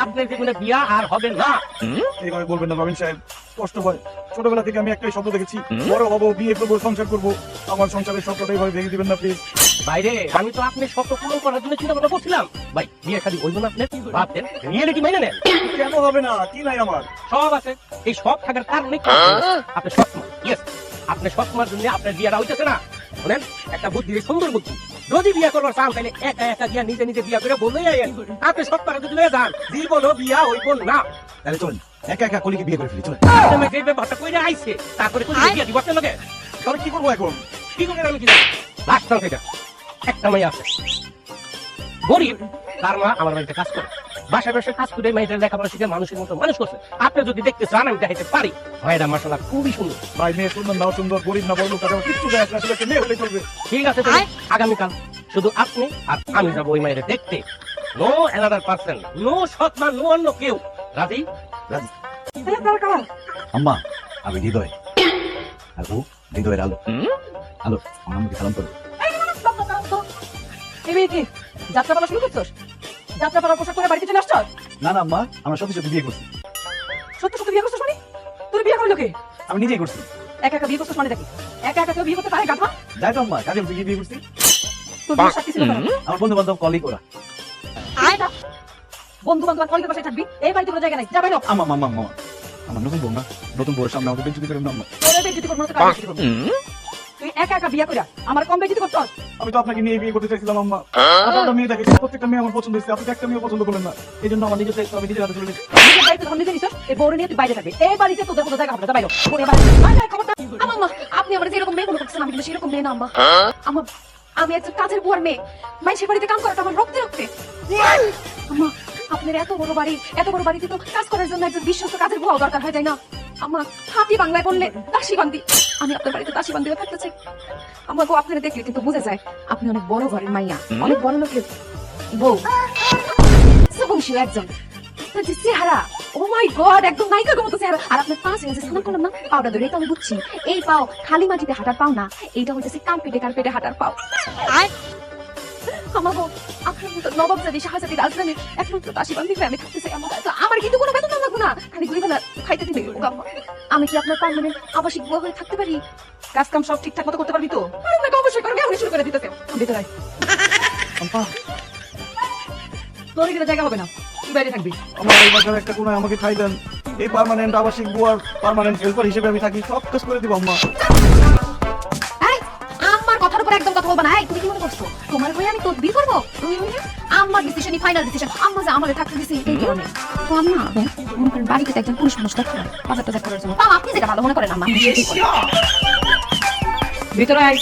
আপনার জীবনে বিয়া আর হবে না। এইভাবে বলবেন না রবিন সাহেব, কষ্ট হয়। ছোটবেলা থেকে আমি একটাই শব্দ দেখেছি, বড় হবো, বিয়ে করবো, সংসার করবো। আমার সংসারের স্বপ্নটা এইভাবে ভেঙে দিবেন না প্লিজ। বাইরে আমি তো আপনি স্বপ্ন পূরণ করার জন্য চিন্তা ভাবনা করছিলাম। ভাই বিয়ে শাদী ওই জন্য আপনি ভাবতেন, রিয়েলিটি মেনে নেন। কেন হবে না? কি নাই আমার? সব আছে। এই সব থাকার কারণে আপনি সবসময় ইয়েস আপনি সবসময়ের জন্য আপনার বিয়েটা হইতেছে না। বলেন একটা বুদ্ধি, সুন্দর বুদ্ধি। যদি বিয়ে করবার চান তাহলে একা একা গিয়া নিজে নিজে বিয়ে করে বলেই আইন। আপনি সব টাকা যদি লয়ে যান জীবনও বিয়া হইব না। তাহলে চলুন একা একা কলিকে বিয়ে করে ফেলি, চলুন। তুমি যে ব্যাপারটা কইরা আইছে তারপরে কোন বিয়ে দিব আপনার লগে? তাহলে কি করবো এখন? কি করে আমি কি জানি? লাস্ট টাইম থেকে একটা মেয়ে আছে গরিব, তার মা আমার বাড়িতে কাজ করে, বাসায় বাসায় কাজ করে মেয়েদের লেখাপড়া শিখে মানুষের মতো মানুষ করছে। আপনি যদি দেখতে চান আমি দেখাইতে পারি। মেয়েটা মাশাআল্লাহ খুবই সুন্দর। ভাই মেয়ে সুন্দর নাও সুন্দর, গরিব না বড় লোক, তাদের কিচ্ছু যায় আসে না, আসলে একটা মেয়ে হলে চলবে। ঠিক আছে, তাহলে আগামীকাল শুধু আপনি আর আমি যাবো ওই মেয়েদের দেখতে। নো অ্যানাদার পারসন, নো সৎমান, নো অন্য কেউ। রাজি? রাজি। আম্মা আমি হৃদয়, আর ও হৃদয়ের আলো। আলো আমার আমাকে সালাম করো। যাত্রাপালা শুরু করছস? যাত্রাপালার পোশাক পরে বাড়িতে চলে আসছস? না না আম্মা, আমরা সত্যি সত্যি বিয়ে করছি। সত্যি সত্যি বিয়ে করছস মানে? তোর বিয়ে করলো কে? আমি নিজেই করছি। একা একা বিয়ে করছস মানে দেখি। একা একা কেউ বিয়ে করতে পারে গাধা? যাই তো আম্মা, কাজে বসে গিয়ে বিয়ে করছি। তোর বিয়ের সাথী ছিল না? আমার বন্ধু বান্ধব কলিগ ওরা। বন্ধু বান্ধব কলেজের বাসায় থাকবি? এই বাড়িতে কোনো জায়গা নাই, যা বাইরে হ। আম্মা মাম্মা মাম্মা, আমার নতুন বউ না, নতুন বউয়ের সামনে আমাকে বেঞ্চুতি করেন না আম্মা। তোরে বেজ্জতি করব না তো কাকে বেজ্জতি করব? তুই একা একা বিয়ে কইরা আমার কম বেজ্জতি করছস? আমি তো আপনাকে নিয়ে বিয়ে করতে চাইছিলাম আম্মা। আপনার মেয়ে দেখে প্রত্যেকটা মেয়ে আমার পছন্দ হয়েছে, আপনি তো একটা মেয়ে পছন্দ করলেন না। এই জন্য আমার নিজের দায়িত্ব আমি নিজের হাতে তুলে নিয়েছি। নিজের দায়িত্ব যখন নিজে নিছস, এই বউরে নিয়ে তুই বাইরে থাকবি। এই বাড়িতে তোদের কোনো জায়গা হবে না, যা বাইরে হ। ওরে বাইরে। বাইরে খবরটা। আম্মা আপনি আমার যেরকম মেয়ে মনে করছেন আমি কিন্তু সেরকম মেয়ে না আম্মা। আমি একজন কাজের বুয়ার মেয়ে। মাইসের বাড়িতে কাম করাটা আমার রক্তে রক্তে। আম্মা আপনার এত বড় বাড়িতে তো কাজ করার জন্য একজন বিশ্বস্ত কাজের বুয়াও দরকার হয়, তাই না? আম্মা হাতি বাংলায় বললে দাসী বান্দি। আমি আপনার বাড়িতে দাসী বান্দি হয়ে থাকতে চাই। আমার বউ আপনারা দেখলে কিন্তু বুঝে যায় আপনি অনেক বড় ঘরের মাইয়া, অনেক বড় লোকের বউ। সুবংশীয় একজন। আপনার যে চেহারা, ও মাই গড, একদম নায়িকার মতো চেহারা। আর আপনার পা যে স্নান করলাম না, পাউডার ধরে তো আমি বুঝছি এই পাও খালি মাটিতে হাঁটার পাও না, এইটা হইতেছে কার্পেটে হাঁটার পাও। আমার বউ আপনার মতো নবাবজাদি শাহজাদি রাজধানীর একমাত্র দাসীবান্দি হয়ে আমি থাকতে চাই। আমার কিন্তু কোনো বেতন লাগবে না, খালি 2 বেলা খাইতে দিলে আমি কি আপনার পার্মানেন্ট আবাসিক বুয়া হয়ে থাকতে পারি? কাজ কাম সব ঠিকঠাক মতো করতে পারবি তো? আপনাকে অবশ্যই করবে, আমি শুরু করে দিতেছে। ভিতরে আয়। আম্মা তোর এখানে জায়গা হবে না, তুই বাইরে থাকবি। আমার এই বাসার একটা কোনায় আমাকে ঠাই দেন। এই পার্মানেন্ট আবাসিক বুয়ার পার্মানেন্ট হেল্পার হিসেবে আমি থাকি, সব কাজ করে দিব আম্মা। আমার কথার উপর একদম কথা বলবা না। তুমি কি মনে করছো তোমার হয়ে আমি তদবির করবো? তুমি আমার ডিসিশনই ফাইনাল ডিসিশন। আম্মা যে আমারে থাকতে দিছি এই কারণে। তো আমি না মনে করেন বাড়িতে একজন পুরুষ মানুষ দরকার বাজার টাজার করার জন্য। আপনি যেটা ভালো মনে করেন আম্মা। ভিতরে আয়।